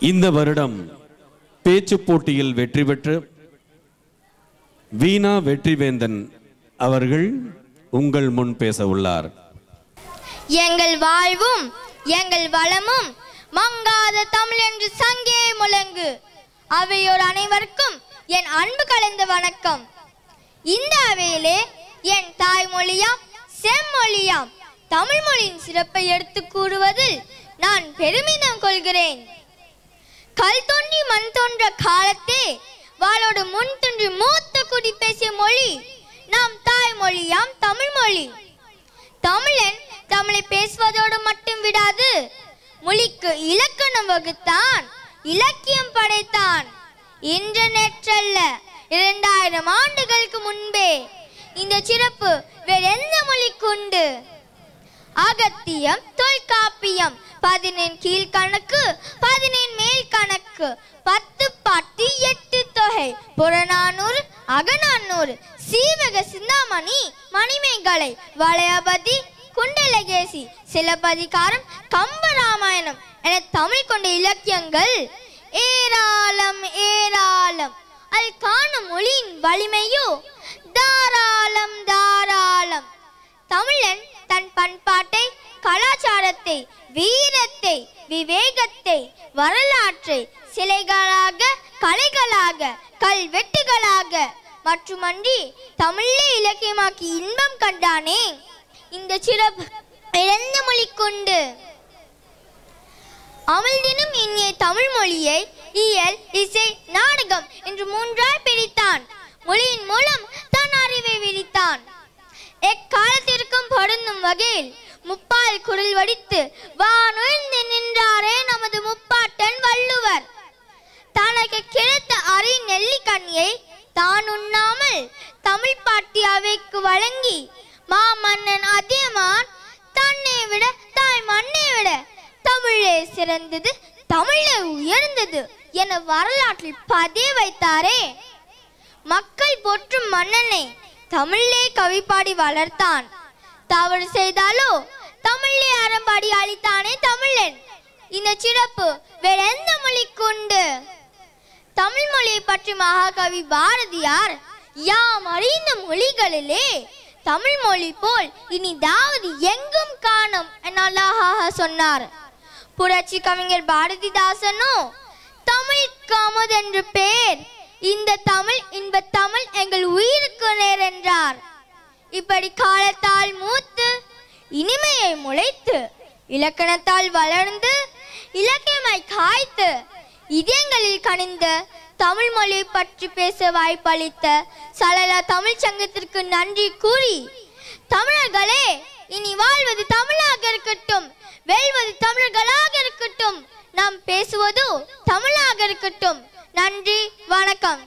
இந்த வருடம் பேச்சு போட்டியில் வெற்றி பெற்று வீணா வெற்றிவேந்தன் அவர்கள் உங்கள் முன் பேச உள்ளார். எங்கள் வாழ்வும் எங்கள் வளமும் மங்காத தமிழ் என்று சங்கே முழங்கு. அவையோர் அனைவருக்கும் என் அன்பு கலந்த வணக்கம். இந்த அவையிலே என் தாய்மொழியாம் செம்மொழியாம் தமிழ் மொழியின் சிறப்பை எடுத்து கூறுவதில் நான் பெருமிதம் கொள்கிறேன். கல் தோன்றி மண் தோன்ற காலத்தே வாளோடு முன் தோன்றி மூத்த குடி பேசிய மொழி நம் தாய்மொழியாம் தமிழ் மொழி. தமிழன் தமிழை பேசுவதோடு மட்டும் விடாது, மொழிக்கு இலக்கணம் வகுத்தான், இலக்கியம் படைத்தான். இன்று நேற்றல்ல, 2000 ஆண்டுகளுக்கு முன்பே இந்த சிறப்பு வேற எந்த மொழிக்கு உண்டு? அகத்தியம், தொல்காப்பியம், 14 கீழ்கணக்கு, 14 மேல் கணக்கு, 10 பாட்டு, 8 தொகை, புறநானூறு, அகநானூறு, சீவக சிந்தாமணி, மணிமேகலை, வளையாபதி, குண்டலகேசி, சிலப்பதிகாரம், கம்பராமாயணம் என தமிழ் கொண்ட இலக்கியங்கள் ஏராளம் ஏராளம். அது காணும் மொழியின் வலிமையோ தாராளம் தாராளம். தமிழன் தன் பண்பாட்டை, கலாச்சாரத்தை, வீரத்தை, விவேகத்தை, வரலாற்றை சிலைகளாக, கலைகளாக, கல்வெட்டுகளாக மட்டுமன்றி தமிழே இலக்கியமாக்கி இன்பம் கண்டானே. இந்த சிறப்பு இழந்த மொழி கொண்டு அமிழ்தினும் இனிய தமிழ் மொழியை இயல், இசை, நாடகம் என்று 3ஆய் பிரித்தான். மொழியின் மூலம் தன் அறிவை விரித்தான். எக்காலத்திற்கும் பொருந்தும் வகையில் முப்பால் குரல் வடித்து வானுயர்ந்து நின்றாரே நமது முப்பாட்டன் வள்ளுவர். தனக்கு கிடைத்த அரி நெல்லிக்கனியை தான் உண்ணாமல் தமிழ் பாட்டி அவைக்கு வழங்கி மாமன்னன் அதியமான் தன்னை விட தாய் மண்ணை விட தமிழே சிறந்தது, தமிழே உயர்ந்தது என வரலாற்றில் பதிய வைத்தாரே. மக்கள் போற்றும் மன்னனை தமிழே கவிப்பாடி வளர்த்தான். தவறு செய்தாலோ தமிழே அறம்பாடி அளித்தானே தமிழன். இந்த சிறப்பு வேற எந்த மொழிக்கு உண்டு? தமிழ் மொழியை பற்றி மகாகவி பாரதியார் யாம் அறிந்த மொழிகளிலே தமிழ் மொழி போல் இனிதாவது எங்கும் காணும் என அழகாக சொன்னார். புரட்சி கவிஞர் பாரதிதாசனோ தமிழுக்கு அமுது என்று பெயர், இந்த தமிழ் இன்ப தமிழ் எங்கள் உயிருக்கு நேர் என்றார். இப்படி காலத்தால் மூத்து இனிமையை முளைத்து இலக்கணத்தால் வளர்ந்து இலக்கியமாய் காய்த்து இதயங்களில் கனிந்த தமிழ் மொழியை பற்றி பேச வாய்ப்பளித்த சலலா தமிழ் சங்கத்திற்கு நன்றி கூறி, தமிழர்களே இனி வாழ்வது தமிழாக இருக்கட்டும், வெல்வது தமிழர்களாக இருக்கட்டும், நாம் பேசுவது தமிழாக இருக்கட்டும். நன்றி, வணக்கம்.